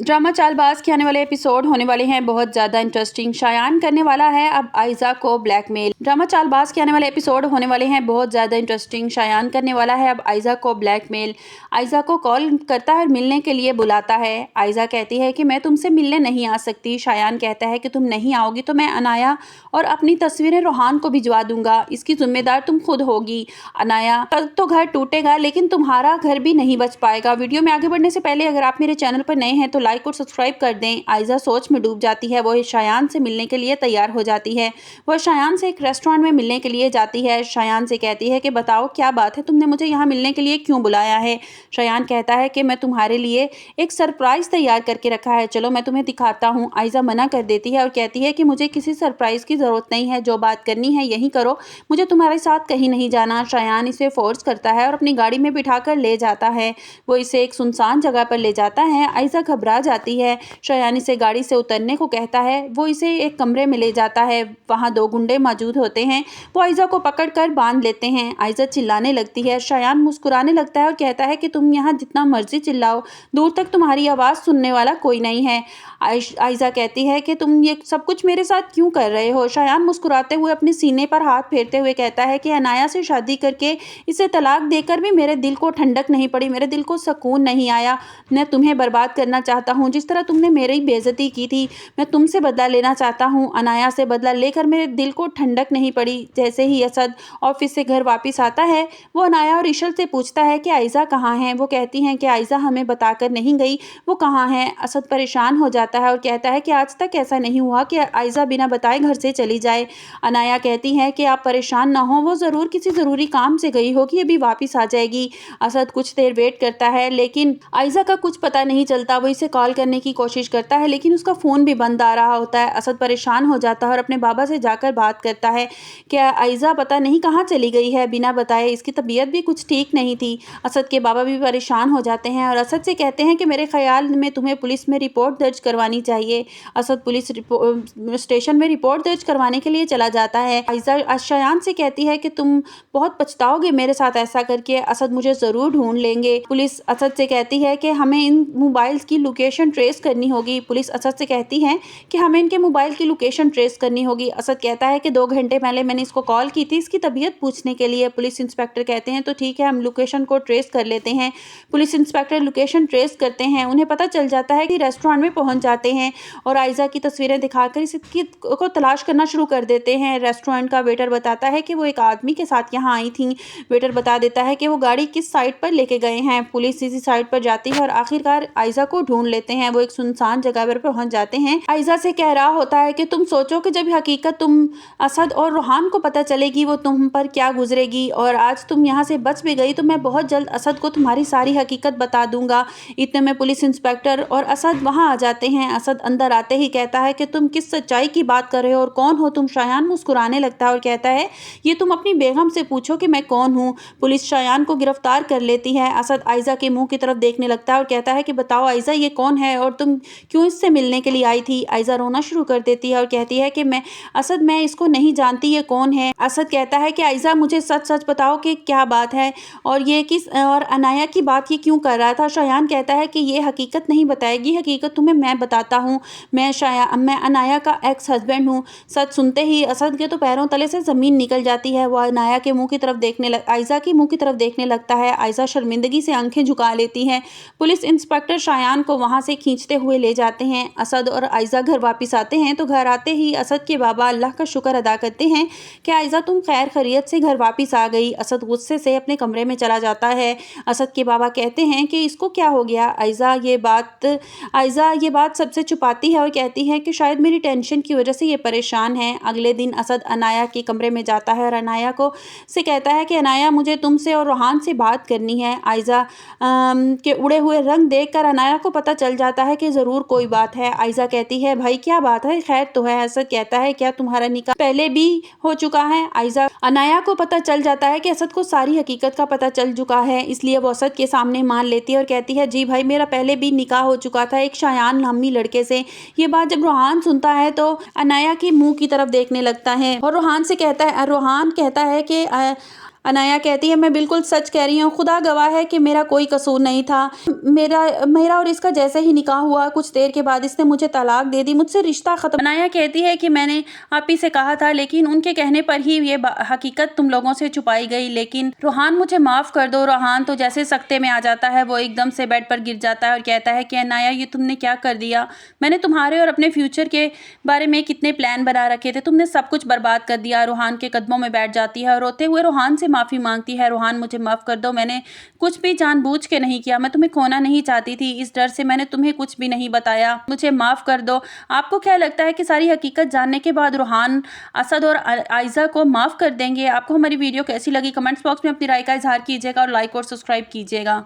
Drama Chaalbaaz के आने वाले एपिसोड होने वाले हैं बहुत ज़्यादा इंटरेस्टिंग। शायान करने वाला है अब आयजा को ब्लैकमेल। ड्रामा चालबाज के आने वाले एपिसोड होने वाले हैं बहुत ज़्यादा इंटरेस्टिंग। शायान करने वाला है अब आयजा को ब्लैकमेल। आयजा को कॉल करता है और मिलने के लिए बुलाता है। आयजा कहती है कि मैं तुमसे मिलने नहीं आ सकती। शायान कहता है कि तुम नहीं आओगी तो मैं अनाया और अपनी तस्वीरें रोहान को भिजवा दूंगा, इसकी जिम्मेदार तुम खुद होगी। अनाया, कल तो घर टूटेगा लेकिन तुम्हारा घर भी नहीं बच पाएगा। वीडियो में आगे बढ़ने से पहले अगर आप मेरे चैनल पर नए हैं तो लाइक और सब्सक्राइब कर दें। आयजा सोच में डूब जाती है। वो शायान से मिलने के लिए तैयार हो जाती है। वह शायान से एक रेस्टोरेंट में मिलने के लिए जाती है। शायान से कहती है कि बताओ क्या बात है, तुमने मुझे यहाँ मिलने के लिए क्यों बुलाया है। शायान कहता है कि मैं तुम्हारे लिए एक सरप्राइज तैयार करके रखा है, चलो मैं तुम्हें दिखाता हूँ। आयजा मना कर देती है और कहती है कि मुझे किसी सरप्राइज की जरूरत नहीं है, जो बात करनी है यही करो, मुझे तुम्हारे साथ कहीं नहीं जाना। शायान इसे फोर्स करता है और अपनी गाड़ी में बिठाकर ले जाता है। वो इसे एक सुनसान जगह पर ले जाता है। आयजा घबरा जाती है। शायान इसे गाड़ी से उतरने को कहता है। वो इसे एक कमरे में ले जाता है। वहाँ दो गुंडे मौजूद होते हैं। वो आयजा को पकड़कर बांध लेते हैं। आयजा चिल्लाने लगती है। शायान मुस्कुराने लगता है और कहता है कि तुम यहाँ जितना मर्जी चिल्लाओ, दूर तक तुम्हारी आवाज़ सुनने वाला कोई नहीं है। आयजा कहती है कि तुम ये सब कुछ मेरे साथ क्यों कर रहे हो। शायान मुस्कुराते हुए अपने सीने पर हाथ फेरते हुए कहता है कि अनाया से शादी करके इसे तलाक देकर भी मेरे दिल को ठंडक नहीं पड़ी, मेरे दिल को सुकून नहीं आया। मैं तुम्हें बर्बाद करना चाहता हूँ, जिस तरह तुमने मेरी बेइज्जती की थी मैं तुमसे बदला लेना चाहता हूँ। अनाया से बदला लेकर मेरे दिल को ठंडक नहीं पड़ी। जैसे ही असद ऑफिस से घर वापस आता है, वो अनाया और इशल से पूछता है कि आयजा कहाँ है। वो कहती हैं कि आयजा हमें बताकर नहीं गई, वो कहाँ है। असद परेशान हो जाता है और कहता है कि आज तक ऐसा नहीं हुआ कि आयजा बिना बताए घर से चली जाए। अनाया कहती है कि आप परेशान ना हो, वो ज़रूर किसी ज़रूरी काम से गई होगी, अभी वापस आ जाएगी। असद कुछ देर वेट करता है लेकिन आयजा का कुछ पता नहीं चलता। वो इसे कॉल करने की कोशिश करता है लेकिन उसका फ़ोन भी बंद आ रहा होता है। असद परेशान हो जाता है और अपने बाबा से जाकर बात करता है कि आयजा पता नहीं कहाँ चली गई है बिना बताए, इसकी तबीयत भी कुछ ठीक नहीं थी। असद के बाबा भी परेशान हो जाते हैं और असद से कहते हैं कि मेरे ख्याल में तुम्हें पुलिस में रिपोर्ट दर्ज करवानी चाहिए। असद पुलिस स्टेशन में रिपोर्ट दर्ज करवाने के लिए चला जाता है। आयजा शायान से कहती है कि तुम बहुत पछताओगे मेरे साथ ऐसा करके, असद मुझे ज़रूर ढूंढ लेंगे। पुलिस असद से कहती है कि हमें इन मोबाइल्स की लोकेशन ट्रेस करनी होगी। पुलिस असद से कहती है कि हमें इनके मोबाइल की लोकेशन ट्रेस करनी होगी। असद कहता है कि 2 घंटे पहले मैंने इसको कॉल की थी इसकी तबीयत पूछने के लिए। पुलिस इंस्पेक्टर कहते हैं तो ठीक है, हम लोकेशन को ट्रेस कर लेते हैं। पुलिस इंस्पेक्टर लोकेशन ट्रेस करते हैं। उन्हें पता चल जाता है कि रेस्टोरेंट में पहुंच जाते हैं और आयजा की तस्वीरें दिखाकर इसकी को तलाश करना शुरू कर देते हैं। रेस्टोरेंट का वेटर बताता है कि वो एक आदमी के साथ यहाँ आई थी। वेटर बता देता है कि वो गाड़ी किस साइड पर लेके गए हैं। पुलिस इसी साइड पर जाती है और आखिरकार आयजा को ढूंढ लेते हैं। वो एक सुनसान जगह पर पहुंच जाते हैं। आयजा से कह रहा होता है कि तुम सोचो कि जब हकीकत तुम असद और रोहान को पता चलेगी वो तुम पर क्या गुजरेगी, और आज तुम यहाँ से बच भी गई तो मैं बहुत जल्द असद को तुम्हारी सारी हकीकत बता दूंगा। इतने में पुलिस इंस्पेक्टर और असद वहाँ आ जाते हैं। असद अंदर आते ही कहता है कि तुम किस सच्चाई की बात कर रहे हो और कौन हो तुम। शायान मुस्कुराने लगता है और कहता है ये तुम अपनी बेगम से पूछो कि मैं कौन हूँ। पुलिस शायान को गिरफ्तार कर लेती है। असद आयजा के मुंह की तरफ देखने लगता है और कहता है कि बताओ आयजा ये कौन है और तुम क्यों इससे मिलने के लिए आई थी। आयजा रोना शुरू कर देती है और कहती है कि मैं इसको नहीं जानती, ये कौन है। असद कहता है कि आयजा मुझे सच सच बताओ कि क्या बात है और ये किस और अनाया की बात ये क्यों कर रहा था। शायान कहता है कि ये हकीकत नहीं बताएगी, हकीकत तुम्हें मैं बताता हूँ। मैं अनाया का एक्स हस्बैंड हूँ। सच सुनते ही असद के तो पैरों तले से ज़मीन निकल जाती है। वो अनाया के मुंह की तरफ आयजा के मुंह की तरफ देखने लगता है। आयजा शर्मिंदगी से आंखें झुका लेती है। पुलिस इंस्पेक्टर शायान को वहाँ से खींचते हुए ले जाते हैं। असद और आयजा घर वापस आते हैं तो घर आते ही असद के बाबा अल्लाह का शुक्र अदा करते हैं कि आयजा तुम खैर खैरियत से घर वापस आ गई। असद गुस्से से अपने कमरे में चला जाता है। असद के बाबा कहते हैं कि इसको क्या हो गया। आयजा ये बात सबसे छुपाती है और कहती है कि शायद मेरी टेंशन की वजह से ये परेशान है। अगले दिन असद अनाया के कमरे में जाता है और अनाया को से कहता है कि अनाया मुझे तुमसे और रोहान से बात करनी है। आयजा के उड़े हुए रंग देखकर अनाया को पता चल जाता है कि ज़रूर कोई बात है। आयजा कहती है भाई क्या बात है, खैर तो है। असद कहता है क्या तुम्हारा निकाह पहले भी हो चुका है। अनाया को पता चल जाता है कि असद को सारी हकीकत का पता चल चुका है, इसलिए वो असद के सामने मान लेती है और कहती है जी भाई मेरा पहले भी निकाह हो चुका था एक शायान नामी लड़के से। ये बात जब रोहान सुनता है तो अनाया के मुंह की तरफ देखने लगता है और रोहान कहता है कि انایا کہتی ہے میں بالکل سچ کہہ رہی ہوں، خدا گواہ ہے کہ میرا کوئی قصور نہیں تھا، میرا اور اس کا جیسے ہی نکاح ہوا کچھ دیر کے بعد اس نے مجھے طلاق دے دی، مجھ سے رشتہ ختم۔ انایا کہتی ہے کہ میں نے آپ ہی سے کہا تھا لیکن ان کے کہنے پر ہی یہ حقیقت تم لوگوں سے چھپائی گئی، لیکن روحان مجھے معاف کر دو۔ روحان تو جیسے سکتے میں آ جاتا ہے، وہ ایک دم سے بیڈ پر گر جاتا ہے اور کہتا ہے کہ انایا یہ تم نے کیا کر دیا، میں نے تمہارے اور اپنے فیوچر کے بارے میں کتنے پلان بنا رکھے تھے، تم نے سب کچھ برباد کر دیا۔ روحان کے قدموں میں بیٹھ جاتی ہے اور روتے ہوئے روحان سے معافی مانگتی ہے، روحان مجھے معاف کر دو، میں نے کچھ بھی جان بوجھ کے نہیں کیا، میں تمہیں کھونا نہیں چاہتی تھی، اس ڈر سے میں نے تمہیں کچھ بھی نہیں بتایا، مجھے معاف کر دو۔ آپ کو کیا لگتا ہے کہ ساری حقیقت جاننے کے بعد روحان اسد اور عائزہ کو معاف کر دیں گے؟ آپ کو ہماری ویڈیو کیسی لگی کمنٹس باکس میں اپنی رائے کا اظہار کیجیے گا اور لائک اور سبسکرائب کیجیے گا۔